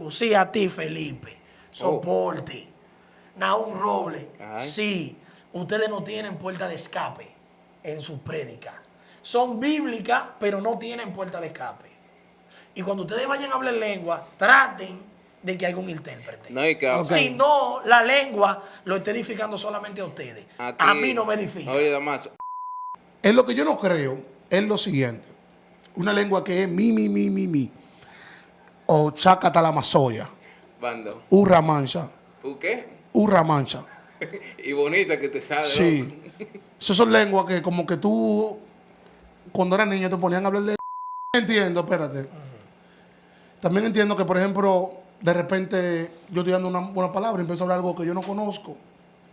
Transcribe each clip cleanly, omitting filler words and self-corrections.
Francisco, sí, a ti, Felipe. Soporte. Naún Robles, sí, ustedes no tienen puerta de escape en sus prédicas. Son bíblicas, pero no tienen puerta de escape. Y cuando ustedes vayan a hablar lengua, traten de que haya un intérprete. No, y que, Si no, la lengua lo está edificando solamente a ustedes. aquí, A mí no me edifica. Oye, Damaso. En lo que yo no creo es lo siguiente. Una lengua que es mi. O chacatalamasoya. Bando. Urra mancha. ¿Tú qué? Urra mancha. Y bonita que te sale. Sí. Esas son lenguas que como que tú, cuando eras niño, te ponían a hablarle. Entiendo, espérate. También entiendo que, por ejemplo, de repente yo estoy dando una buena palabra y empiezo a hablar algo que yo no conozco.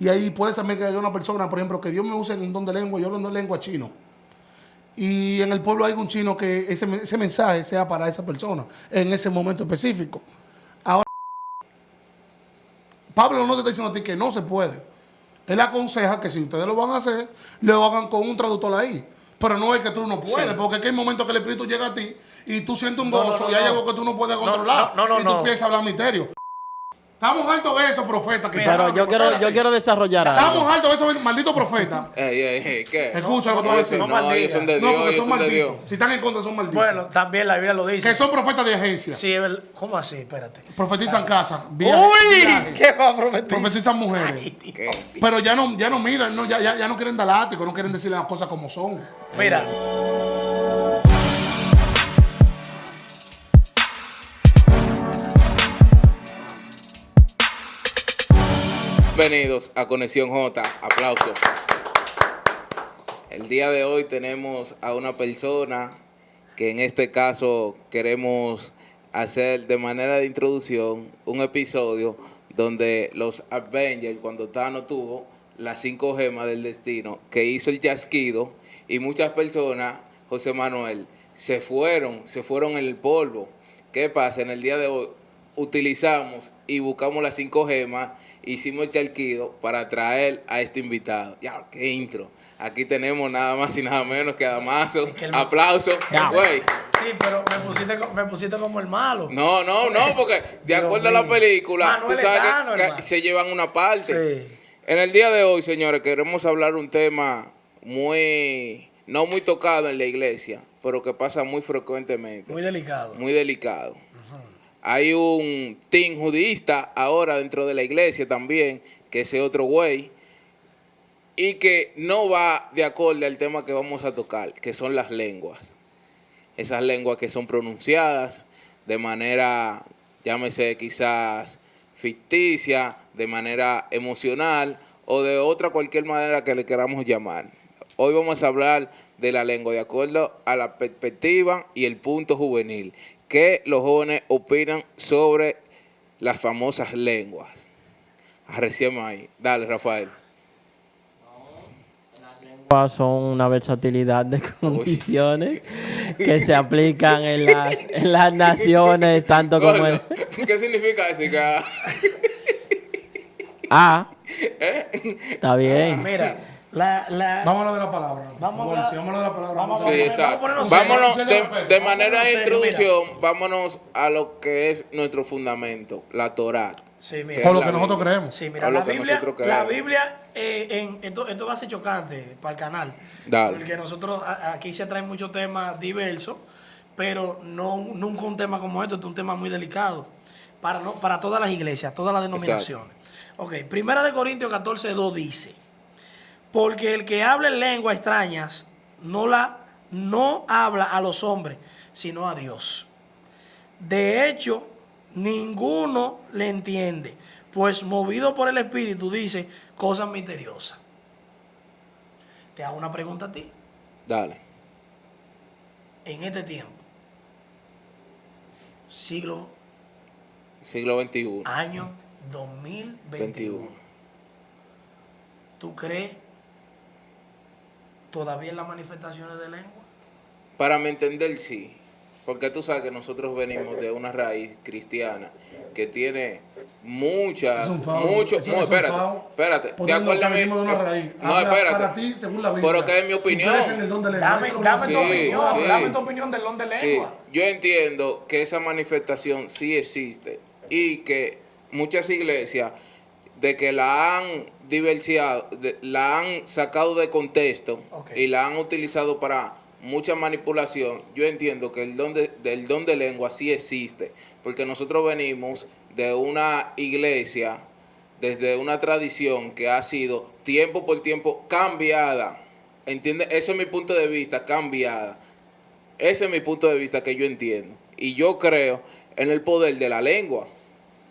Y ahí puede ser que haya una persona, por ejemplo, que Dios me use en un don de lengua, yo hablando lengua chino. Y en el pueblo hay un chino que ese mensaje sea para esa persona, en ese momento específico. Ahora, Pablo no te está diciendo a ti que no se puede. Él aconseja que si ustedes lo van a hacer, lo hagan con un traductor ahí. Pero no es que tú no puedes, porque hay momentos que el Espíritu llega a ti y tú sientes un gozo y hay algo que tú no puedes controlar. Y tú empiezas a hablar misterio. Estamos hartos de eso, profeta. Pero yo quiero desarrollar algo. Estamos hartos de eso, maldito profeta. ¿Qué? Escucha lo que No, decir. no, ellos son de Dios. No, porque ellos son son de malditos. Dios. Si están en contra, son malditos. Bueno, también la Biblia lo dice. Que son profetas de agencia. Sí, ¿cómo así? Espérate. Profetizan casa. ¡Uy! ¿Qué va a prometer? Profetizan mujeres. ¿Qué? Pero ya no miran, ya no quieren dar látigo, no quieren decir las cosas como son. Mira. Bienvenidos a Conexión J. Aplausos. El día de hoy tenemos a una persona que en este caso queremos hacer de manera de introducción un episodio donde los Avengers, cuando Thanos tuvo las 5 gemas del destino, que hizo el chasquido, y muchas personas, José Manuel, se fueron en el polvo. ¿Qué pasa? En el día de hoy utilizamos y buscamos las 5 gemas, hicimos el charquido para traer a este invitado. Ya, qué intro. Aquí tenemos nada más y nada menos que a Damaso. Aplausos. Güey. Sí, pero me pusiste como el malo. No, porque de acuerdo a la película, Manuel tú sabes Etano, que hermano. se llevan una parte. Sí. En el día de hoy, señores, queremos hablar un tema no muy tocado en la iglesia, pero que pasa muy frecuentemente. Muy delicado. Muy delicado. Hay un team judista ahora dentro de la iglesia también, que ese otro güey, y que no va de acorde al tema que vamos a tocar, que son las lenguas. Esas lenguas que son pronunciadas de manera, llámese quizás ficticia, de manera emocional o de otra cualquier manera que le queramos llamar. Hoy vamos a hablar de la lengua de acuerdo a la perspectiva y el punto juvenil. ¿Qué los jóvenes opinan sobre las famosas lenguas? Arreciemos ahí. Dale, Rafael. Son una versatilidad de condiciones que se aplican en las naciones, tanto como en... ¿Qué significa eso? Está bien. Mira, Vámonos de la palabra. Vamos a de la palabra. Sí, exacto. ponernos Vámonos serios. de manera de Vámonos serios, introducción, vámonos a lo que es nuestro fundamento, la Torá. Sí, Que mira. Por lo la que nosotros Biblia. creemos. Sí, mira, O lo la que Biblia, nosotros creemos. esto va a ser chocante para el canal. Dale. Porque nosotros aquí se traen muchos temas diversos, pero nunca un tema como este es un tema muy delicado para todas las iglesias, todas las denominaciones. Ok, Primera de Corintios 14:2 dice, porque el que habla en lenguas extrañas no habla a los hombres, sino a Dios. De hecho, ninguno le entiende, pues movido por el Espíritu dice cosas misteriosas. Te hago una pregunta a ti. Dale. En este tiempo, siglo XXI. año 2021, 21. ¿tú crees todavía en las manifestaciones de lengua? Para mi entender, sí. Porque tú sabes que nosotros venimos de una raíz cristiana que tiene muchas, Es un fao. mucho, Eso no, es un espérate, fao. espérate, de Porque acuerdo a que mí, venimos de una raíz. no, Habla espérate, para ti, según la Biblia. pero que es mi Y tú opinión. eres en el don de lengua. Dame, Eso es lo dame que tu nosotros opinión, creemos. sí. dame tu opinión del don de Sí, lengua. yo entiendo que esa manifestación sí existe y que muchas iglesias de que la han diversiado, la han sacado de contexto y la han utilizado para mucha manipulación. Yo entiendo que el don de lengua sí existe, porque nosotros venimos de una iglesia, desde una tradición que ha sido tiempo por tiempo cambiada. ¿Entiendes? Ese es mi punto de vista, cambiada. Ese es mi punto de vista que yo entiendo. Y yo creo en el poder de la lengua.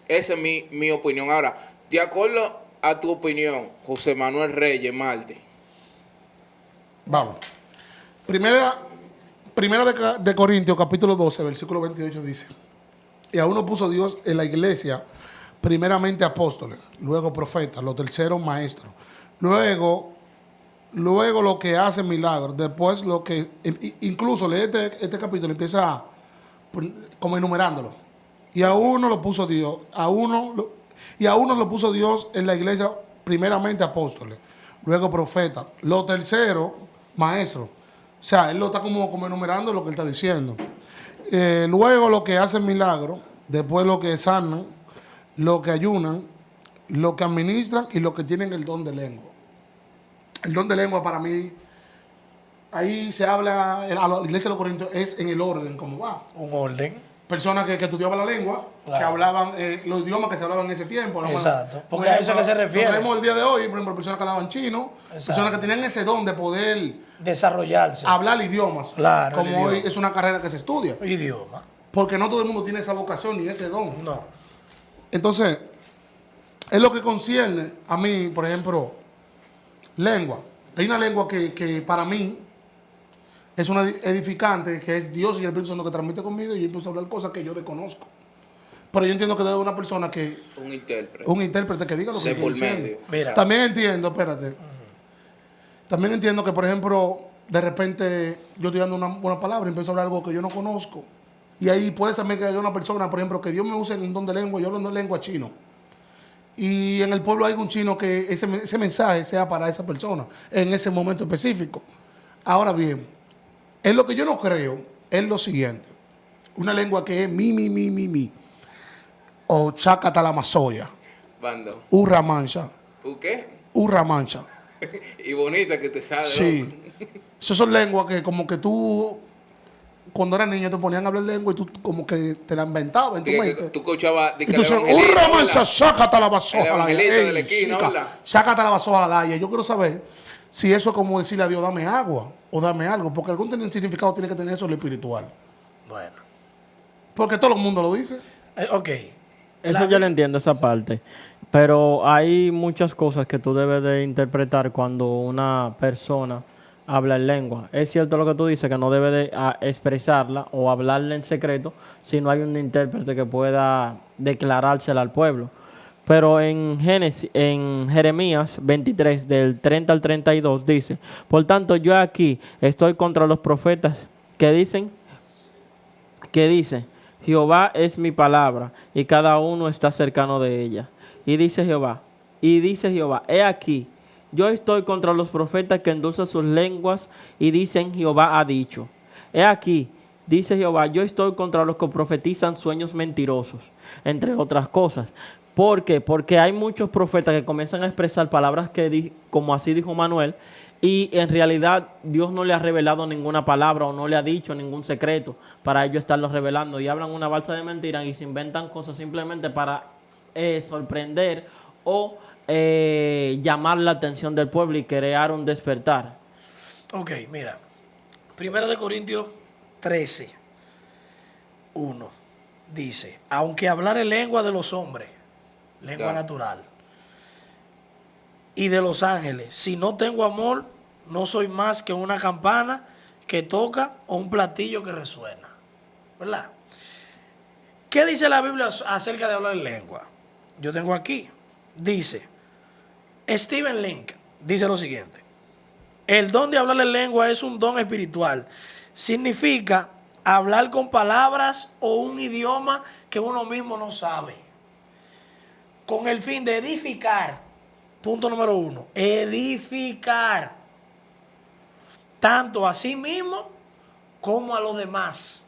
Esa es mi opinión. Ahora, de acuerdo a tu opinión, José Manuel Reyes Marte. Vamos. Primera de Corintios, capítulo 12, versículo 28 dice: y a uno puso Dios en la iglesia, primeramente apóstoles, luego profetas, los terceros maestros, luego lo que hace milagros, después lo que, incluso lee este capítulo, empieza como enumerándolo. Y a uno lo puso Dios, y a uno lo puso Dios en la iglesia, primeramente apóstoles, luego profetas, los terceros maestros. O sea, él lo está como enumerando lo que él está diciendo. Luego lo que hacen milagros, después lo que sanan, lo que ayunan, lo que administran y lo que tienen el don de lengua. El don de lengua para mí, ahí se habla, a la iglesia de los Corintios es en el orden, como va. Un orden. Personas que estudiaban la lengua, claro, que hablaban los idiomas que se hablaban en ese tiempo. Exacto. Porque a eso que se refiere. Lo vemos el día de hoy, por ejemplo, personas que hablaban chino, exacto, personas que tenían ese don de poder desarrollarse, hablar idiomas. Claro. Como hoy es una carrera que se estudia. Idioma. Porque no todo el mundo tiene esa vocación ni ese don. No. Entonces, es lo que concierne a mí, por ejemplo, lengua. Hay una lengua que para mí es una edificante, que es Dios y el Espíritu Santo que transmite conmigo, y yo empiezo a hablar cosas que yo desconozco. Pero yo entiendo que debe haber una persona que... Un intérprete que diga lo que por quiere medio. decir. Mira. También entiendo, espérate. También entiendo que, por ejemplo, de repente yo estoy dando una palabra y empiezo a hablar algo que yo no conozco. Y ahí puede ser que haya una persona, por ejemplo, que Dios me use en un don de lengua, yo hablando lengua chino. Y en el pueblo hay un chino que ese mensaje sea para esa persona, en ese momento específico. Ahora bien, en lo que yo no creo es lo siguiente. Una lengua que es mi. O chacatalamasoya. Bando. Urra mancha. ¿U qué? Urra mancha. Y bonita que te sale. Sí. Esas son lenguas que como que tú, cuando eras niño, te ponían a hablar lengua y tú como que te la inventabas en tu mente. Tú escuchabas y tú decías, urra mancha, sácatalabasoja. El evangelito de la esquina, ¿verdad? Sácatalabasoja al aire. Yo quiero saber si eso es como decirle a Dios, dame agua o dame algo, porque algún significado tiene que tener eso en lo espiritual. Bueno. Porque todo el mundo lo dice. Ok. Eso yo le entiendo, esa parte. Pero hay muchas cosas que tú debes de interpretar cuando una persona habla en lengua. Es cierto lo que tú dices, que no debe de expresarla o hablarla en secreto si no hay un intérprete que pueda declarársela al pueblo. Pero en Jeremías 23, del 30 al 32, dice: por tanto, yo aquí estoy contra los profetas que dicen, Jehová es mi palabra, y cada uno está cercano de ella. Y dice Jehová, he aquí, yo estoy contra los profetas que endulzan sus lenguas y dicen, Jehová ha dicho. He aquí, dice Jehová, yo estoy contra los que profetizan sueños mentirosos, entre otras cosas. ¿Por qué? Porque hay muchos profetas que comienzan a expresar palabras como así dijo Manuel, y en realidad Dios no le ha revelado ninguna palabra o no le ha dicho ningún secreto para ellos estarlo revelando, y hablan una balsa de mentiras y se inventan cosas simplemente para sorprender o llamar la atención del pueblo y crear un despertar. Ok, mira. 1 Corintios 13, 1 dice: aunque hablar en lengua de los hombres, lengua natural, y de los ángeles, si no tengo amor, no soy más que una campana que toca o un platillo que resuena. ¿Verdad? ¿Qué dice la Biblia acerca de hablar en lengua? Yo tengo aquí, dice, Stephen Link dice lo siguiente: el don de hablar en lengua es un don espiritual. Significa hablar con palabras o un idioma que uno mismo no sabe, con el fin de edificar. Punto número 1, edificar tanto a sí mismo como a los demás.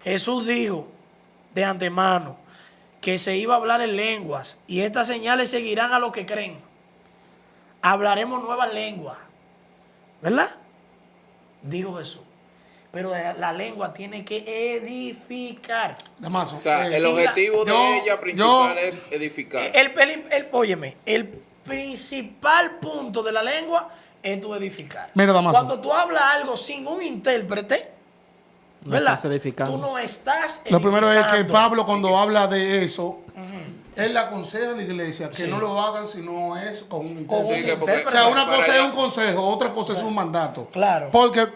Jesús dijo de antemano que se iba a hablar en lenguas, y estas señales seguirán a los que creen. Hablaremos nuevas lenguas, ¿verdad? Dijo Jesús. Pero la lengua tiene que edificar. Damaso, O sea, el sí, objetivo de yo- ella principal es edificar. Óyeme, el principal punto de la lengua es tu edificar. Mira, Damaso. Cuando tú hablas algo sin un intérprete, No ¿verdad? estás edificando. Tú no estás lo primero es que edificando. Pablo cuando habla de eso, él le aconseja a la iglesia que no lo hagan si no es con un Con un Sí, que porque- O intérprete. sea, una para cosa es allá. un consejo, otra cosa es un mandato. Claro. Porque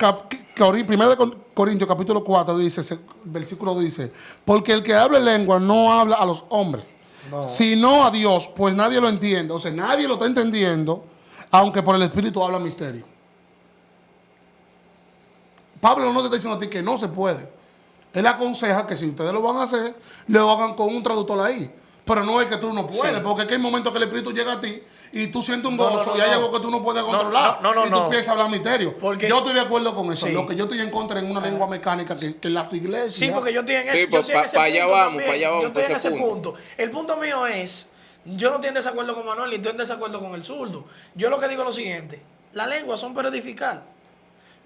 primero de Corintios capítulo 4 dice, versículo dice, porque el que habla en lengua no habla a los hombres, No. sino a Dios, pues nadie lo entiende. O sea, nadie lo está entendiendo, aunque por el Espíritu habla misterio. Pablo no te está diciendo a ti que no se puede. Él aconseja que si ustedes lo van a hacer, lo hagan con un traductor ahí. Pero no es que tú no puedes, Sí. porque es que hay momentos que el Espíritu llega a ti y tú sientes un No, no, gozo no, y hay no. algo que tú no puedes No, controlar. no, no, y tú no. empiezas a hablar misterio. Porque- Yo estoy de acuerdo con eso. Sí. Lo que yo estoy en contra en una lengua mecánica que las iglesias. Sí, porque yo estoy en ese, Sí, yo pues, estoy en ese pa' allá punto vamos, también. pa' allá vamos, Yo estoy pa' en ese ese punto. punto. El punto mío es, yo no estoy en desacuerdo con Manuel, ni estoy en desacuerdo con el zurdo. Yo lo que digo es lo siguiente, las lenguas son para edificar.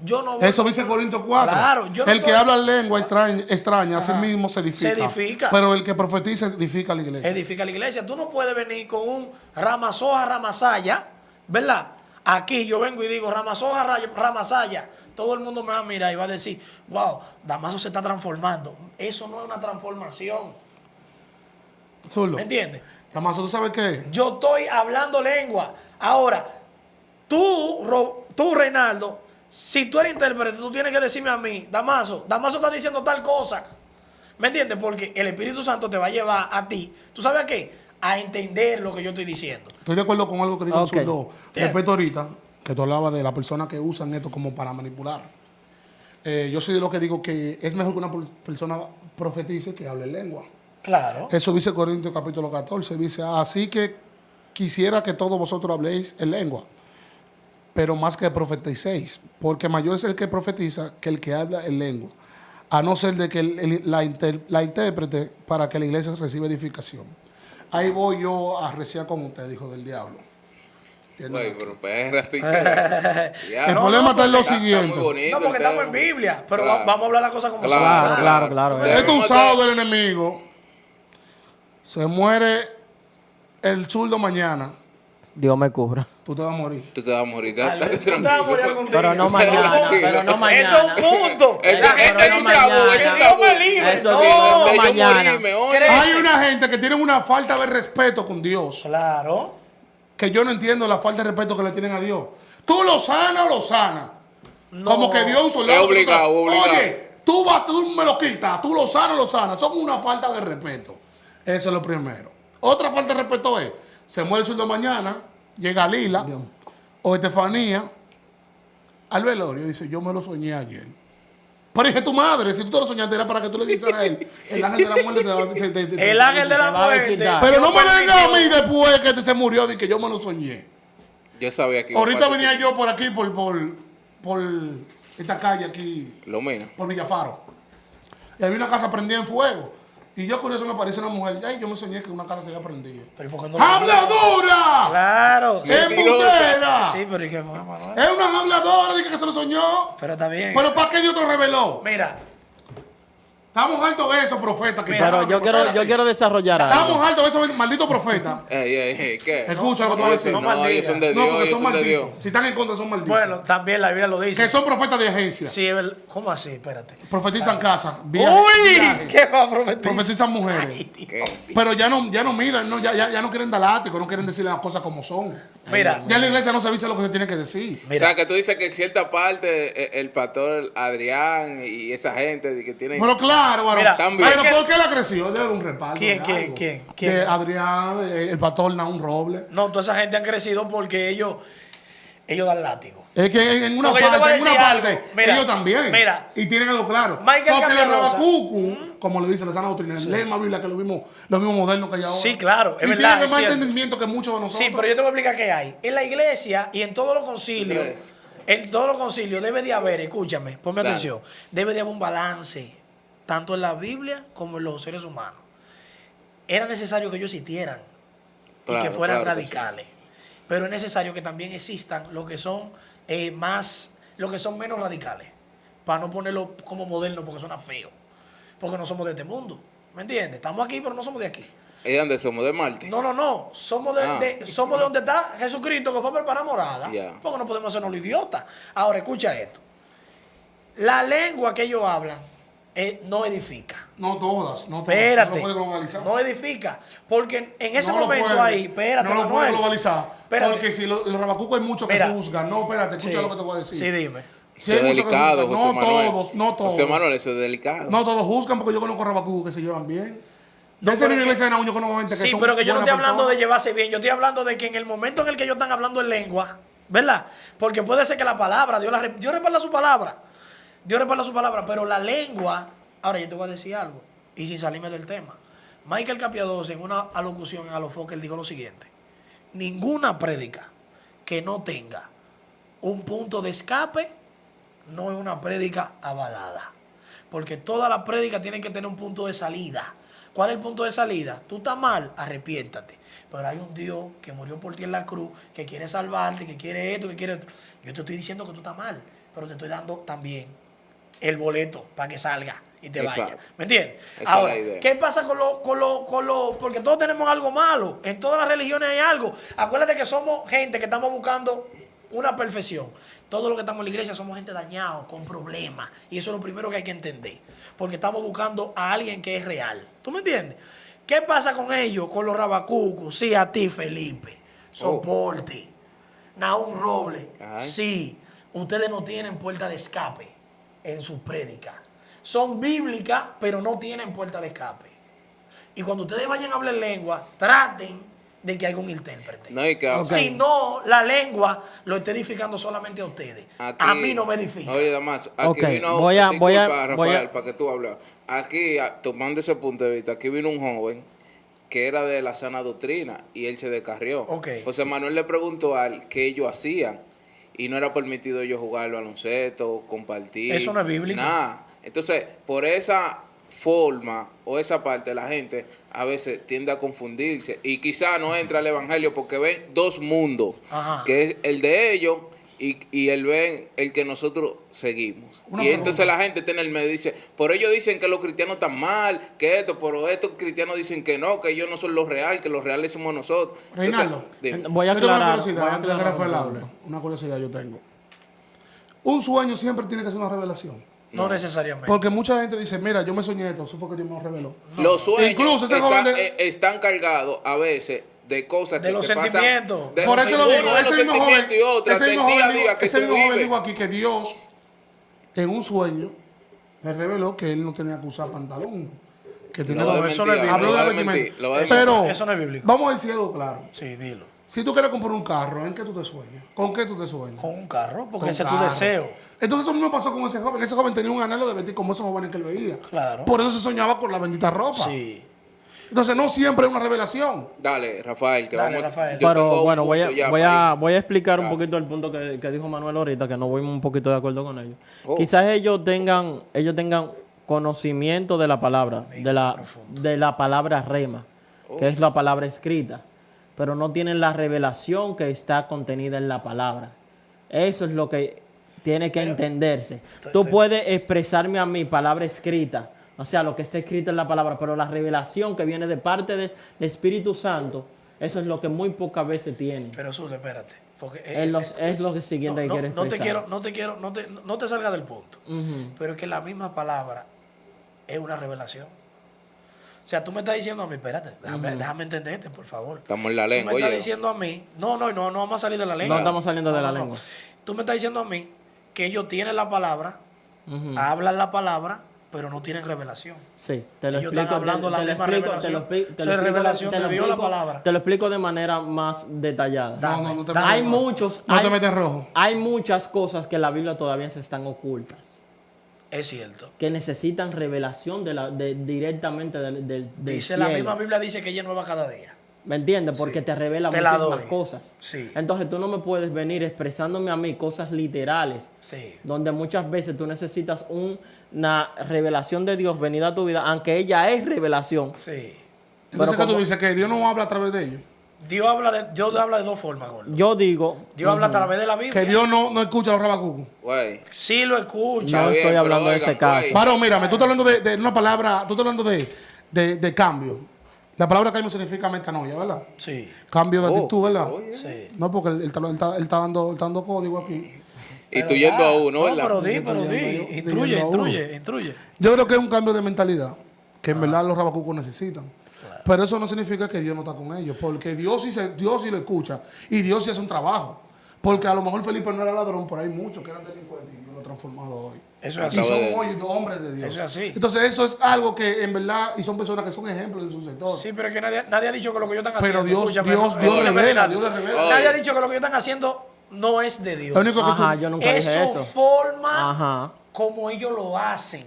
Yo no voy Eso dice Corintios 4. Claro, yo no el que estoy- habla lengua extraña a sí mismo se edifica. Se edifica. Pero el que profetiza edifica a la iglesia. edifica la iglesia. Tú no puedes venir con un ramazoja, ramasaya, ¿verdad? Aquí yo vengo y digo ramazoja, ramasaya. Todo el mundo me va a mirar y va a decir, wow, Damaso se está transformando. Eso no es una transformación. Zurdo. ¿Me entiendes? Damaso, ¿tú sabes qué? Yo estoy hablando lengua. Ahora, tú, Reinaldo, si tú eres intérprete, tú tienes que decirme a mí, Damaso está diciendo tal cosa. ¿Me entiendes? Porque el Espíritu Santo te va a llevar a ti. ¿Tú sabes a qué? A entender lo que yo estoy diciendo. Estoy de acuerdo con algo que dijo Ok. el zurdo respecto ahorita, que tú hablabas de las personas que usan esto como para manipular. Yo soy de los que digo que es mejor que una persona profetice que hable lengua. Claro. Eso dice Corintios capítulo 14. Dice, así que quisiera que todos vosotros habléis en lengua, pero más que profeticéis, porque mayor es el que profetiza que el que habla en lengua, a no ser de que la intérprete para que la iglesia reciba edificación. Ahí voy yo a reciar con usted, hijo del diablo. ¿Entiendes? Güey, pero espérate. Ya. El No, problema está en lo Está muy siguiente. bonito No, porque el estamos tema. en Biblia, pero Claro. vamos a hablar las cosas como son. Claro. Esto es Debemos usado de- del enemigo. Se muere el zurdo mañana. Dios me cubra. Tú te vas a morir. Tú te vas a morir. Dale, Date tú te vas a morir tranquilo. algún día. Pero no mañana, pero no mañana. Eso es un punto. Eso- La gente eso dice, es tabú, "Abu, eso es el Dios tabú". me libre. Eso No. sí, no De yo mañana. morirme, oye. Crece. Hay una gente que tiene una falta de respeto con Dios, Claro. que yo no entiendo la falta de respeto que le tienen a Dios. ¿Tú lo sanas o lo sanas? No. Como que Dios es un soldado. Es obligado, obligado. Oye, tú me lo quitas, tú lo sanas o lo sanas. Son una falta de respeto. Eso es lo primero. Otra falta de respeto es, se muere el zurdo mañana, llega Lila o Estefanía al velorio y dice, yo me lo soñé ayer. Pero dije, tu madre, si tú te lo soñaste era para que tú le dijeras a él, el ángel de la muerte El ángel de la Te va a muerte. visitar. Pero no me Dios venga a permitió. mí después que se murió de que yo me lo soñé. Yo sabía que iba a Ahorita pasar venía eso. yo por aquí, por esta calle aquí, Lo menos. por Villafaro. Y había una casa prendida en fuego. Y yo con eso me aparece una mujer. Ay, yo me soñé que una casa se había prendido. Pero ¿y por qué no? ¡Habladora! Claro. Sí, ¡Embustera! pero ¿y qué fue, Manuel? Es una habladora, dije que se lo soñó. Pero está bien. Pero ¿para qué Dios te lo reveló? Mira, Estamos hartos de esos profetas. Que Mira, Pero yo quiero desarrollar algo. Estamos hartos de esos malditos profetas. ¿Qué? Escucha lo que te voy a No, decir. no, no ellos son de No, Dios, porque ellos son son de Dios. malditos. Si están en contra, son malditos. bueno, también la Biblia lo dice. Que son profetas de agencia. Sí, ¿cómo así? Espérate. Profetizan casas. ¡Uy! ¿Qué va a prometer? Profetizan mujeres. ¿Qué? Pero ya no miran, ya no quieren dar látigo, no quieren decir las cosas como son. Mira, Ya en la iglesia no se dice lo que se tiene que decir. O mira. sea, que tú dices que en cierta parte el pastor Adrián y esa gente que tienen... Pero claro, bueno. Mira, también. Pero es que- ¿por qué la creció? Debe un respaldo. ¿Quién, de quién, algo. quién, quién? De Adrián, el pastor Naún Robles. No, toda esa gente han crecido porque ellos dan látigo. Es que en una Porque yo te voy a parte, decir algo. Mira, ellos también. mira. Y tienen algo claro. Michael Porque los Capirosa. rabacucu, como le dice la sana doctrina, leen más Biblia que los mismos modernos que hay ahora. Sí, claro, es y verdad, tienen es más cierto. entendimiento que muchos de nosotros. Sí, pero yo te voy a explicar qué hay. En la iglesia y en todos los concilios, debe de haber, escúchame, ponme Dale. atención, debe de haber un balance, tanto en la Biblia como en los seres humanos. era necesario que ellos existieran y Claro, que fueran claro que radicales. Pero es necesario que también existan los que son los que son menos radicales, para no ponerlo como moderno porque suena feo, porque no somos de este mundo, ¿me entiendes? Estamos aquí, pero no somos de aquí. ¿Y dónde somos? ¿De Marte? No, somos Ah. somos de donde está Jesucristo, que fue para morada, Ya. porque no podemos hacernos los idiotas. Ahora, escucha esto. La lengua que ellos hablan no edifica. No todas, no todas. Espérate, No lo puede globalizar. no edifica. Porque en ese No lo momento puede. ahí, espérate, No lo puede Manuel. globalizar. Espérate. Porque si los rabacucos hay muchos que Mira. juzgan. No, espérate, escucha Sí. lo que te voy a decir. Sí, dime. Sí, Eso hay es muchos que delicado, juzgan. José No Manuel. todos, no todos. José Manuel, eso es delicado. No todos juzgan porque yo conozco rabacucos que se llevan bien. No, De ese pero mismo que- iglesia de Naúño conozco gente que Sí, son pero que yo no buenas estoy hablando de personas. llevarse bien. Yo estoy hablando de que en el momento en el que ellos están hablando en lengua, ¿verdad? Porque puede ser que la palabra, Dios respalda su palabra. Dios respalda su palabra, pero la lengua. Ahora yo te voy a decir algo, y sin salirme del tema. Michael Capiados, en una alocución en Alofoque, él dijo lo siguiente: ninguna prédica que no tenga un punto de escape no es una prédica avalada. Porque todas las prédicas tienen que tener un punto de salida. ¿Cuál es el punto de salida? Tú estás mal, arrepiéntate. Pero hay un Dios que murió por ti en la cruz, que quiere salvarte, que quiere esto, que quiere esto. Yo te estoy diciendo que tú estás mal, pero te estoy dando también el boleto para que salga y te vaya. Exacto. ¿Me entiendes? Esa Ahora, es la idea. ¿qué pasa con lo? Porque todos tenemos algo malo. En todas las religiones hay algo. Acuérdate que somos gente que estamos buscando una perfección. Todos los que estamos en la iglesia somos gente dañada, con problemas. Y eso es lo primero que hay que entender. Porque estamos buscando a alguien que es real. ¿Tú me entiendes? ¿Qué pasa con ellos, con los rabacucos? Sí, a ti, Felipe. Soporte. Naún Robles. Ay. Sí, ustedes no tienen puerta de escape en sus prédicas. Son bíblicas, pero no tienen puerta de escape. Y cuando ustedes vayan a hablar lengua, traten de que haya un intérprete. No, y que Si no, la lengua lo está edificando solamente a ustedes. aquí- A mí no me edifica. Oye, Damaso, aquí Ok, vino... voy a- Rafael, para que tú hables. Aquí, tomando ese punto de vista, aquí vino un joven que era de la sana doctrina y él se descarrió. Ok. José Manuel le preguntó a él qué ellos hacían y no era permitido ellos jugar al baloncesto, compartir. Eso no es bíblico. Nada. Entonces, por esa forma o esa parte, la gente a veces tiende a confundirse y quizá no entra al evangelio porque ven dos mundos, Ajá. que es el de ellos y el ven el que nosotros seguimos. Una Y entonces pregunta. la gente tiene el medio y dice, por ellos dicen que los cristianos están mal, que esto, pero estos cristianos dicen que no, que ellos no son los reales, que los reales somos nosotros. Entonces, Reinaldo, dime. Voy a Yo tengo una aclarar. curiosidad, voy a antes de que aclarar Rafael un hable. punto. Una curiosidad yo tengo. Un sueño siempre tiene que ser una revelación. No necesariamente. Porque mucha gente dice, mira, yo me soñé esto, eso fue que Dios me lo reveló. Los sueños Incluso ese joven están cargados a veces de cosas De que los te pasan. sentimientos. de Por los eso lo uno digo, de los ese mismo joven, sentimientos y otras ese del mismo día a joven, día que ese tú mismo joven vives. dijo aquí que Dios en un sueño le reveló que él no tenía que usar pantalón. Que tenía Lo va a que eso no es desmentir, bíblico. habló lo va a de desmentir, vestimenta. lo va a Eso- desmentir. Pero eso no es bíblico. vamos a decir algo claro. Sí, dilo. Si tú quieres comprar un carro, ¿en qué tú te sueñas? ¿Con qué tú te sueñas? Con un carro, porque Con ese es tu carro. deseo. Entonces eso mismo pasó con ese joven. Ese joven tenía un anhelo de vestir como esos jóvenes que él veía. Claro. Por eso se soñaba con la bendita ropa. Sí. Entonces no siempre es una revelación. Dale, Rafael, que Dale, vamos. Rafael. Yo tengo Pero un bueno, voy punto ya voy para a, ir. voy a explicar un Ah. poquito el punto que dijo Manuel ahorita, que no voy un poquito de acuerdo con ellos. Oh. Quizás ellos tengan conocimiento de la palabra, de la palabra rema, que es la palabra escrita, pero no tienen la revelación que está contenida en la palabra. Eso es lo que tiene que entenderse. Tú puedes expresarme a mí palabra escrita, o sea, lo que está escrito en la palabra, pero la revelación que viene de parte del Espíritu Santo, eso es lo que muy pocas veces tienen. Pero Zul, espérate. Porque Es lo que siguiente que quiere no te expresar. no te salga del punto. Ujú. Pero es que la misma palabra es una revelación. O sea, tú me estás diciendo a mí, espérate, déjame entenderte, por favor. Estamos en la Tú lengua, me estás oye. diciendo a mí, no vamos a salir de la lengua. No estamos saliendo de la lengua. Tú me estás diciendo a mí que ellos tienen la palabra, Ujú. hablan la palabra, pero no tienen revelación. Sí, te lo Ellos explico. están hablando la misma revelación. Eso es revelación de Dios, la palabra. Te lo explico de manera más detallada. No, no te Dame. metas Hay en- muchos, No te hay, metes en rojo. hay muchas cosas que en la Biblia todavía se están ocultas, Es cierto. que necesitan revelación directamente del Dice cielo. la misma Biblia, dice que ella es nueva cada día. ¿Me entiendes? Porque te revela Te la muchísimas doy. cosas. Sí. Entonces tú no me puedes venir expresándome a mí cosas literales, Sí. donde muchas veces tú necesitas una revelación de Dios venida a tu vida, aunque ella es revelación. Sí. Entonces, ¿qué como- tú dices? Que Dios no habla a través de ellos. Dios habla de dos formas, gordo. Yo digo, Dios habla a través de la Biblia. Que Dios no escucha a los rabacucos. Güey. Sí lo escucha. no bien, estoy pero hablando de oigan, ese caso. güey. Varón, mírame, tú estás hablando de una palabra, tú estás hablando de cambio. La palabra cambio significa metanoia, ¿verdad? Sí, Cambio de actitud, ¿verdad? sí. No, porque él está dando código aquí. Y tú yendo a uno, No, ¿verdad? pero di. Yendo a Instruye, uno. instruye. Yo creo que es un cambio de mentalidad que en verdad los rabacucos necesitan. Pero eso no significa que Dios no está con ellos, porque Dios sí lo escucha y Dios sí hace un trabajo. Porque a lo mejor Felipe no era ladrón, pero hay muchos que eran delincuentes y Dios lo ha transformado hoy. Eso es Y así. son hoy hombres de Dios. Eso es así. Entonces eso es algo que en verdad, y son personas que son ejemplos en su sector. Sí, pero es que nadie ha dicho que lo que ellos están haciendo. Pero Dios escúchame, revela, Ferdinando. Dios le revela. Oye. Nadie ha dicho que lo que ellos están haciendo no es de Dios. Lo único que Ajá, son- yo nunca Es dije su eso. forma Ajá. como ellos lo hacen.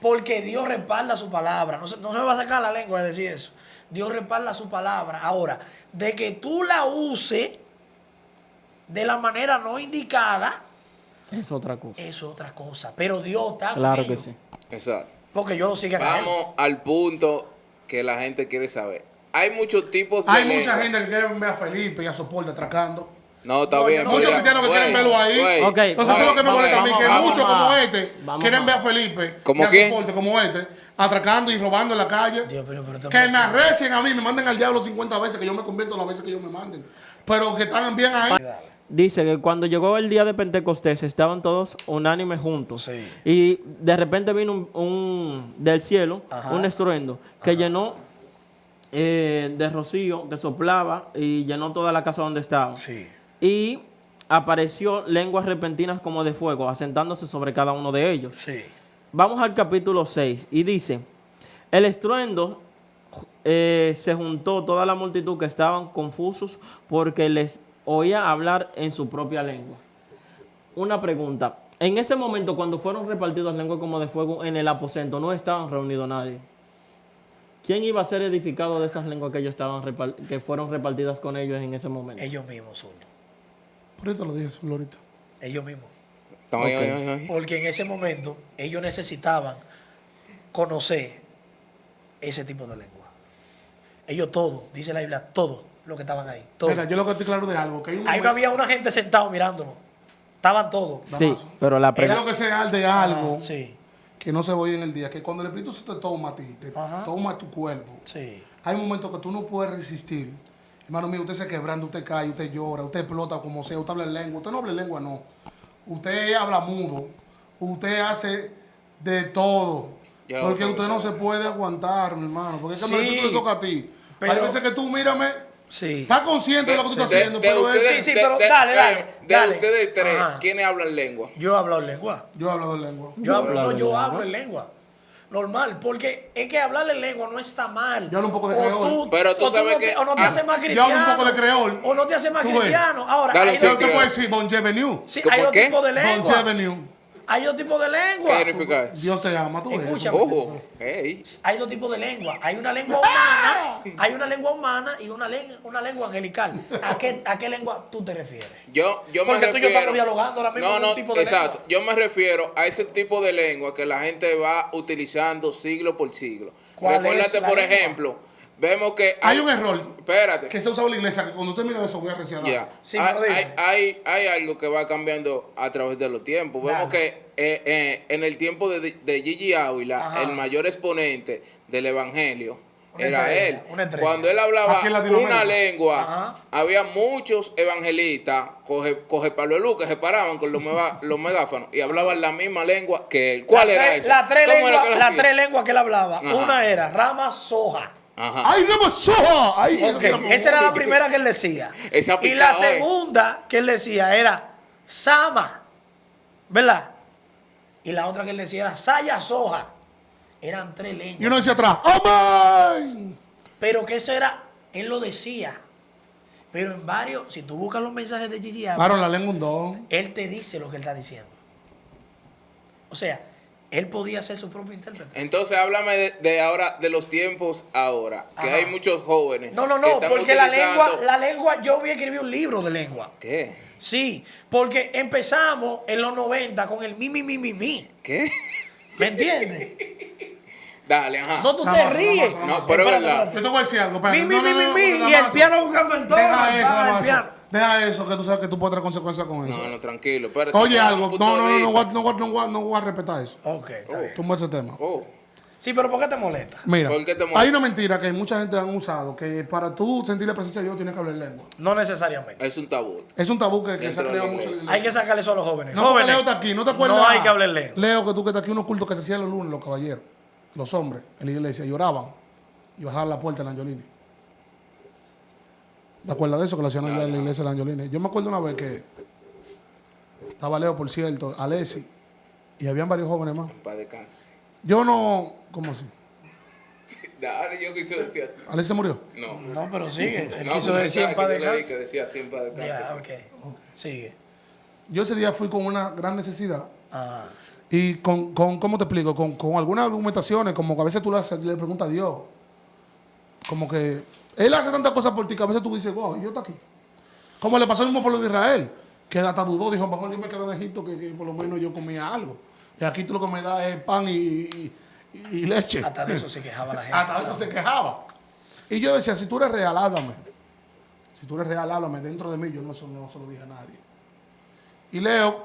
Porque Dios respalda su palabra. No se me va a sacar la lengua de decir eso. Dios respalda su palabra. Ahora, de que tú la uses de la manera no indicada, Es otra cosa. eso es otra cosa. Pero Dios está Claro con que ellos. sí. Exacto. Porque yo lo sigo a él. Vamos al punto que la gente quiere saber. Hay muchos tipos de Hay mucha lengua. gente que quiere ver a Felipe y a Soporte atracando. No, está No, bien. yo no- pero Muchos ya- cristianos que güey, quieren verlo ahí. güey, Ok, Entonces eso es lo que me Vamos, molesta a mí, que vamos, muchos vamos como a- este vamos quieren a- ver a Felipe ¿Cómo y a quién? Soporte como este, atracando y robando en la calle. Dios, pero te- Que me arrecien a mí, me manden al diablo 50 veces, que yo me convierto las veces que ellos me manden. Pero que están bien ahí. Dice que cuando llegó el día de Pentecostés estaban todos unánimes juntos. Sí. Y de repente vino un del cielo, Ajá. un estruendo, que llenó de rocío, que soplaba y llenó toda la casa donde estaban. Sí. Y apareció lenguas repentinas como de fuego, asentándose sobre cada uno de ellos. Sí. Vamos al capítulo 6 y dice, el estruendo se juntó toda la multitud que estaban confusos porque les oía hablar en su propia lengua. Una pregunta, en ese momento cuando fueron repartidos lenguas como de fuego en el aposento, no estaban reunidos nadie. ¿Quién iba a ser edificado de esas lenguas que ellos que fueron repartidas con ellos en ese momento? Ellos mismos, Zurdo. Por ahorita lo dije, solo ahorita. Ellos mismos. No, Ok. Porque en ese momento ellos necesitaban conocer ese tipo de lengua. Ellos todos, dice la Biblia, todos los que estaban ahí. Todos. Mira, yo lo que estoy claro de algo, que hay un Ahí no había una gente sentado mirándolo. Estaban todos. Sí, pero la Yo pregunta... lo que sé de algo Sí, que no se oye en el día, que cuando el Espíritu se te toma a ti, te Ajá. toma tu cuerpo, sí. hay momentos que tú no puedes resistir. Hermano mío, usted se quebrando, usted cae, usted llora, usted explota como sea, usted habla en lengua. Usted no habla en lengua, no. Usted habla mudo. Usted hace de todo. Yo no Porque lo usted no se puede aguantar, mi hermano. Porque es que Sí, el Espíritu te toca a ti. pero- Hay veces que tú, mírame, Sí. estás consciente de lo que tú estás haciendo, pero Sí, sí, pero dale, de dale. ustedes tres, Ajá. ¿quiénes hablan lengua? Yo he hablado en lengua. yo hablo de lengua. Yo hablo, hablo no, en yo lengua. hablo en lengua. Normal, porque es que hablar en lengua no está mal. Yo hablo un poco de O creol. Pero tú sabes no te, que- o no te hace más yo cristiano. hablo un poco de creol. O no te hace más Tú ves. cristiano. Ahora, Dale, hay sí, Yo dos, te creo. puedo decir, Bon Bienvenue. sí, ¿Cómo hay dos qué? tipos de Bon lengua. Bienvenue. Hay dos tipos de lengua. ¿Qué significa eso? Dios te ama, tú ves. Escúchame. Ojo, hey. Hay dos tipos de lengua. Hay una lengua humana, hay una lengua humana y una lengua angelical. ¿A qué lengua tú te refieres? Yo me Porque tú y yo refiero... estamos dialogando ahora mismo No, con no, un tipo de exacto. lengua. Yo me refiero a ese tipo de lengua que la gente va utilizando siglo por siglo. ¿Cuál es Recuérdate, la por lengua? ejemplo, vemos que... Hay un error Espérate. que se usa en la iglesia, que cuando usted mira eso voy a reciar. Ya. Sí, hay, pero dime. hay algo que va cambiando a través de los tiempos. Vemos Dale. que en el tiempo de Gigi Ávila, Ajá. el mayor exponente del evangelio Una era estrella, él. una estrella. Cuando él hablaba Aquí en Latinoamérica. una lengua, Ajá. había muchos evangelistas, coge Pablo Luz, que se paraban con los megáfonos y hablaban la misma lengua que él. ¿Cuál era esa? Las tres ¿Cómo era lenguas que lo las hacía? tres lenguas que él hablaba. Ajá. Una era Rama Soja. Ajá. ¡Ay, no me soja! ¡Ay, Ok, esa era la primera que él decía. Esa Y la picada, segunda que él decía era Sama, ¿verdad? Y la otra que él decía era Saya Soja. Eran tres lenguas. Y uno decía atrás, ¡amén! Pero que eso era, él lo decía. Pero en varios, si tú buscas los mensajes de Gigi Ávila, Claro, la lengua un don. él te dice lo que él está diciendo. O sea, él podía ser su propio intérprete. Entonces háblame de ahora, de los tiempos ahora, que Ajá. hay muchos jóvenes. No, que están porque utilizando- la lengua, yo voy a escribir un libro de lengua. ¿Qué? Sí, porque empezamos en los 90 con el mi. ¿Qué? ¿Me entiendes? Dale, ajá. No, tú La te masa, ríes. la masa, la No, masa. pero es Espérate, verdad. espérate. Yo te voy a decir algo. espérate. Mi, No, no, no, y la el masa. piano buscando el tono. Deja eso, la el masa. piano. Deja eso, que tú sabes que tú puedes tener consecuencias con eso. No, no, tranquilo. Espérate, Oye, dame algo. un punto No, de no, no, vista. no voy a respetar eso. Ok, está bien. Tú mueves ese tema. Oh, Sí, pero ¿por qué te molesta? Mira, ¿Por qué te molesta? hay una mentira que mucha gente han usado, que para tú sentir la presencia de Dios tienes que hablar lengua. No necesariamente. es un tabú. Es un tabú que se ha Dentro de creado la mucho en la iglesia. Hay iglesia. que sacarle eso a los jóvenes. No, porque Jóvenes, Leo está aquí, ¿no te acuerdas? no hay que hablar lengua. Leo, que tú que estás aquí, unos cultos que se hacían los lunes, los caballeros, los hombres, en la iglesia, lloraban y bajaban la puerta en la Angiolini. ¿Te acuerdas de eso que lo hacían allá en la iglesia de la Angiolini? Yo me acuerdo una vez que estaba Leo, por cierto, Alessi, y habían varios jóvenes más. Para descanse. Yo no, ¿cómo así? Dale, yo quise decir así. ¿Alessi se murió? No. No, pero sigue. Él No, quiso un decir mensaje para que yo leí que descansar. decía siempre para descanse. Ya, ok. Sigue. Yo ese día fui con una gran necesidad. Ah, Y con ¿cómo te explico? Con algunas argumentaciones, como que a veces tú le preguntas a Dios. Como que Él hace tantas cosas por ti que a veces tú dices, wow, yo estoy aquí. Como le pasó al mismo pueblo de Israel, que hasta dudó, dijo, mejor yo me quedo en Egipto que por lo menos yo comía algo. Y aquí tú lo que me das es pan y leche. hasta de eso se quejaba la gente. Hasta eso se quejaba. Y yo decía, si tú eres real, háblame. Si tú eres real, háblame dentro de mí. Yo no se lo dije a nadie. Y Leo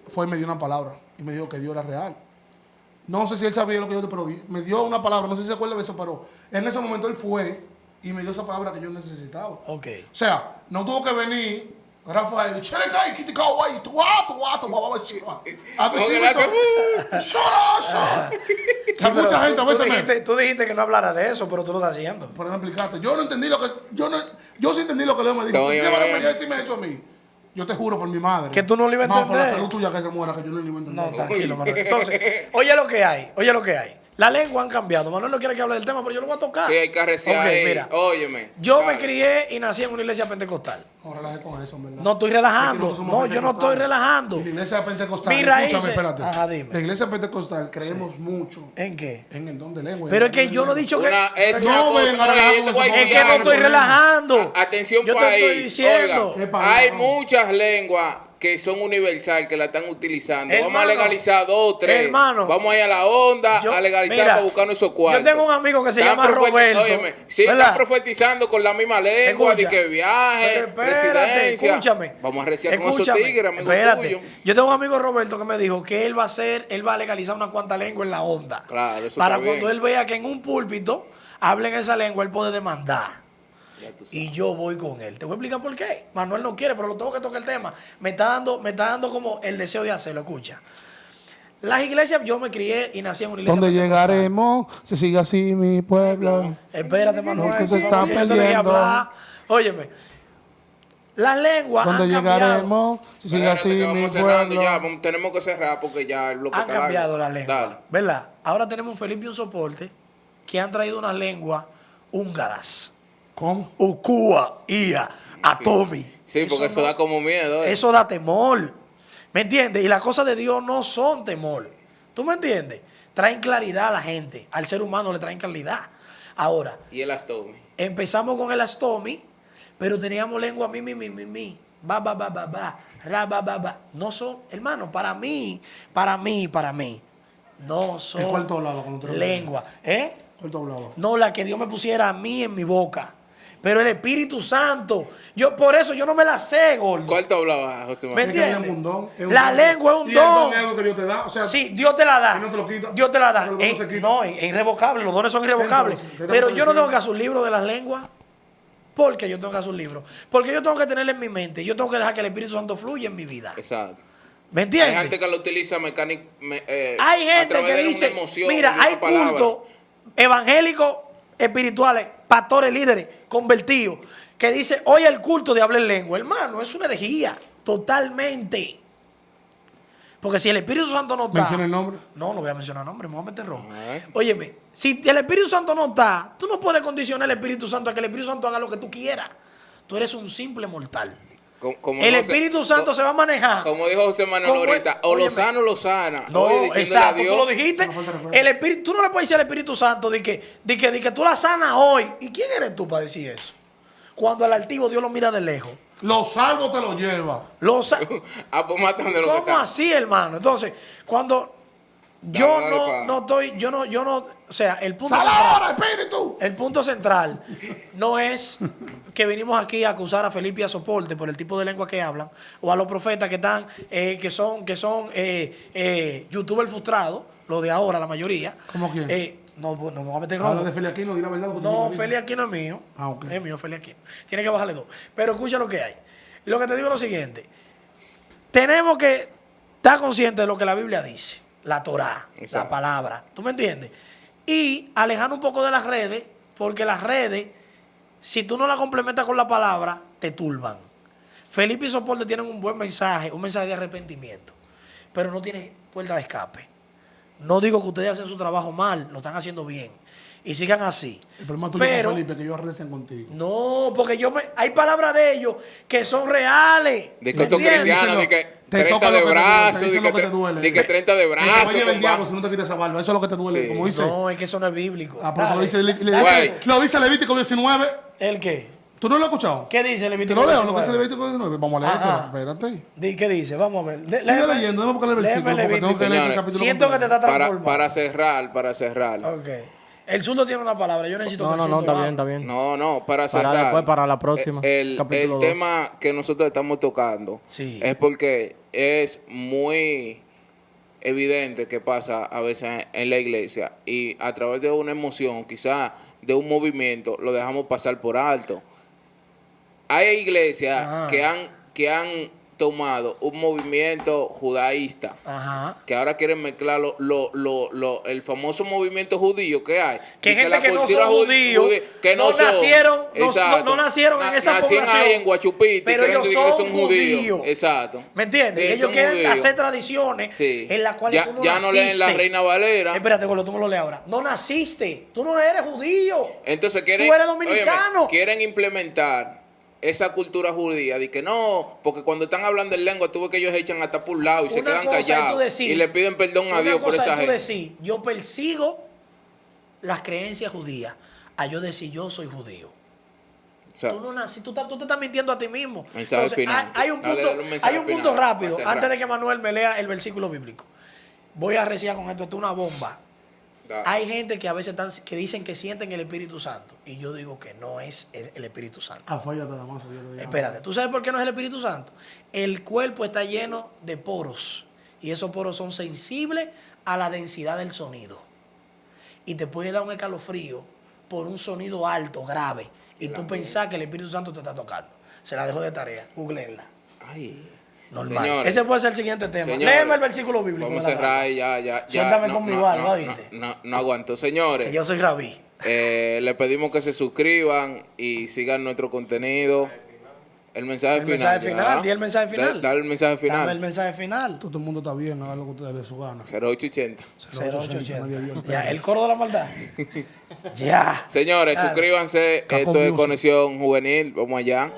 fue y me dio una palabra. Y me dijo que Dios era real. No sé si él sabía lo que yo, pero me dio una palabra. No sé si se acuerda de eso, pero en ese momento él fue y me dio esa palabra que yo necesitaba. Ok. O sea, no tuvo que venir Rafael. A Como que decirme le eso. hace, Que hay mucha gente a veces Tú dijiste que no hablara de eso, pero tú lo estás haciendo. Por ejemplo, explicarte. Yo no entendí lo que. Yo sí entendí lo que Leo me dijo. Está Si bien, se van a bien. venir a decirme eso a mí, yo te juro por mi madre. Que tú no lo ibas a No, por la entender. salud tuya que se muera, que yo no lo iba a entender. No, tranquilo, Manuel. Entonces, oye lo que hay, oye lo que hay. La lengua han cambiado. Manuel no quiere que hable del tema, pero yo lo voy a tocar. Sí, hay que arreciar Ok, ahí. mira. Óyeme. Yo me Dale. crié y nací en una iglesia pentecostal. No relajes con eso, en verdad. No estoy Es que relajando. nosotros somos No, yo no estoy pentecostales. relajando. Y la iglesia pentecostal, Mis raíces- escúchame, espérate. Ajá, dime. La iglesia pentecostal creemos mucho ¿En qué? en el don de lengua. Pero es que yo no he dicho que... Es No, una cosa, ven, ahora oye, hago yo te eso, voy a porque Es decir que no algo. estoy relajando. Atención, Yo te país. estoy diciendo. Oiga, ¿Qué pasa? hay muchas lenguas que son universal, que la están utilizando. Vamos a Hermano, legalizar 2 o 3. hermano, Vamos a ir a la onda yo- a legalizar mira, para buscarnos esos cuartos. yo tengo un amigo que se Están llama Roberto, Óyeme, sí, ¿verdad? están profetizando con la misma lengua, de Escucha, que viaje, pero espérate, residencia. escúchame. Vamos a arreciar con esos Escúchame, tigres, amigo espérate. tuyo. Yo tengo un amigo Roberto que me dijo que él va a legalizar una cuanta lengua en la onda. Claro, eso para está cuando bien. él vea que en un púlpito hablen esa lengua, él puede demandar. Ya tú sabes. Y yo voy con él. Te voy a explicar por qué. Manuel no quiere, pero lo tengo que tocar el tema. Me está dando como el deseo de hacerlo. Escucha. Las iglesias, yo me crié y nací en una iglesia. ¿Dónde pentecostal. llegaremos si sigue así mi pueblo? Espérate, Manuel. No, que se está yo te dejé perdiendo. hablar. Óyeme. Las lenguas ¿Dónde han cambiado. llegaremos si sigue Espérate, así que mi vamos cerrando pueblo? ya, tenemos que cerrar porque ya el bloque Han está largo. cambiado la lengua. Dale. ¿Verdad? Ahora tenemos un Felipe y un soporte que han traído unas lenguas húngaras. ¿Cómo? Ukua, Ia, Atomi. Sí, porque eso no- da como miedo. Eso da temor. ¿Me entiendes? Y las cosas de Dios no son temor. ¿Tú me entiendes? Traen claridad a la gente. Al ser humano le traen claridad. Ahora, Y el Astomi. empezamos con el Astomi, pero teníamos lengua mi. Ba, ra, ba. No son, hermano, para mí. No son cuál tú hablabas cuando tú eras lengua. ¿Eh? ¿Cuál tú hablabas? No, la que Dios me pusiera a mí en mi boca. Pero el Espíritu Santo, por eso yo no me la sé, gordo. ¿Cuál tú hablabas, José ¿Me Manuel? Es que entiendes? es un don, es un La don. lengua es un Y el don don. es algo que Dios te da. O sea, Sí, Dios te la da. Y no te lo quita. Dios te la da. Pero los dones se quitan. No, es irrevocable. Los dones son irrevocables. Entonces, ¿qué Pero te yo no tengo diciendo? que hacer un libro de las lenguas. ¿Por qué yo tengo que hacer un libro? Porque yo tengo que tenerlo en mi mente. Yo tengo que dejar que el Espíritu Santo fluya en mi vida. Exacto. ¿Me Hay entiendes? gente que lo utiliza mecánico. Hay gente que dice, mira, hay cultos evangélicos, espirituales, pastores, líderes, convertidos, que dice, oye, el culto de hablar en lengua. Hermano, es una herejía, totalmente. Porque si el Espíritu Santo no está... menciona el nombre. No, no voy a mencionar nombre, me voy a meter rojo. Ay. Óyeme, si el Espíritu Santo no está, tú no puedes condicionar al Espíritu Santo a que el Espíritu Santo haga lo que tú quieras. Tú eres un simple mortal. El Espíritu Santo se va a manejar. Como dijo José Manuel Como- ahorita, o óyeme. lo sana o lo sana. No, Oye, diciéndole a exacto, tú Dios. lo dijiste. No falta respeto. El Espíritu, tú no le puedes decir al Espíritu Santo de que tú la sanas hoy. ¿Y quién eres tú para decir eso? Cuando al altivo Dios lo mira de lejos. Los salvos te los lleva. Lo sa- Ah, pues mátame lo que ¿Cómo está. así, hermano? Entonces, cuando Yo Dale, pa. no estoy, yo no, o sea, el punto ¡Sal central, ahora, espíritu! el punto central no es que venimos aquí a acusar a Felipe y a Soporte por el tipo de lengua que hablan, o a los profetas que están, que son youtubers frustrados, los de ahora, la mayoría. ¿Cómo quién? No me voy a meter Habla con de Feli Aquino, di la verdad. Lo que tú no, dijiste. Feli Aquino es mío. Ah, ok. Es mío, Feli Aquino. Tiene que bajarle 2. Pero escucha lo que hay. Lo que te digo es lo siguiente. Tenemos que estar conscientes de lo que la Biblia dice. La Torá, Exacto. la palabra. ¿Tú me entiendes? Y alejar un poco de las redes, porque las redes, si tú no las complementas con la palabra, te turban. Felipe y Soporte tienen un buen mensaje, un mensaje de arrepentimiento, pero no tiene puerta de escape. No digo que ustedes hacen su trabajo mal, lo están haciendo bien. Y sigan así. El problema tuyo Pero, con Felipe, que ellos recen contigo. no, porque hay palabras de ellos que son reales. De que ¿Me estos entiendes? cristianos, de que Te 30 toca de lo que te duele, brazos, te dicen de lo que te duele. que 30 de Que te brazos. vaya el compa. diablo si no te quitas esa barba. Eso es lo que te duele. Sí. Como dice. No, es que eso no es bíblico. Ah, porque Dale. Güey. lo dice Levítico 19. ¿El qué? ¿Tú no lo has escuchado? ¿Qué dice Te Levítico lo leo, lo que 19? dice Levítico 19. Vamos a Ajá. leerlo. Espérate. ¿Qué dice? Vamos a ver. Sigue leyendo, déjame buscar el versículo porque tengo que leer el Señores, capítulo Siento que te completo. está transformando. Para cerrar. Ok. El zurdo tiene una palabra. Yo necesito que el No, zurdo está hable. bien, está bien. No, para Para cerrar. después, para la próxima, El capítulo 2. tema que nosotros estamos tocando Sí. es porque es muy evidente que pasa a veces en la iglesia y a través de una emoción, quizás de un movimiento, lo dejamos pasar por alto. Hay iglesias Ajá. que han tomado un movimiento judaísta Ajá. que ahora quieren mezclar el famoso movimiento judío que hay. Que Y gente la que no cultura son judíos, que no son. nacieron, Exacto. no nacieron en esa Nacían población, ahí en Guachupita y pero creen ellos que son judíos. Exacto. ¿Me entiendes? Sí, Ellos son quieren judíos. hacer tradiciones Sí. en las cuales Ya, tú no ya naciste. no leen la Reina Valera. Espérate, Golo, tú me lo lees ahora. No naciste. Tú no eres judío. Entonces quieren, Tú eres dominicano. quieren implementar esa cultura judía de que no, porque cuando están hablando en lengua, tú ves que ellos echan hasta por un lado y se Una quedan cosa es tú callados decir- y le piden perdón a Una Dios por cosa esa es tú gente. decir, yo persigo las creencias judías, a yo decir, yo soy judío. O sea, Tú no naciste, tú te estás mintiendo a ti mismo. Mensaje final. Hay un Dale, punto, dale un mensaje hay un punto final, rápido, para cerrar. antes de que Manuel me lea el versículo bíblico. Voy a reciar con esto es una bomba. dale. Hay gente que a veces que dicen que sienten el Espíritu Santo y yo digo que no es el Espíritu Santo. Ah, fállate la masa, yo le digo. Espérate, ¿tú sabes por qué no es el Espíritu Santo? El cuerpo está lleno de poros y esos poros son sensibles a la densidad del sonido. Y te puede dar un escalofrío por un sonido alto, grave, y tú pensás que el Espíritu Santo te está tocando. Se la dejo de tarea, googleenla. Ay. Normal. Señores, Ese puede ser el siguiente tema. señores, Léeme el versículo bíblico. Vamos a de la cerrar Biblia. y ya. Suéltame no, con mi no, barba, no, ¿viste? no aguanto. Señores, Que yo soy rabí. le pedimos que se suscriban y sigan nuestro contenido. El mensaje El final. mensaje final, di el mensaje final. Dale el mensaje final. Dame el mensaje final. Todo el mundo está bien, hagan lo que ustedes les su gana. 0880. 0880, nadie vio el 0880. Ya, pelo. el coro de la maldad. Ya. Señores, Dale. suscríbanse. Capón Esto es Music. Conexión Juvenil. Vamos allá.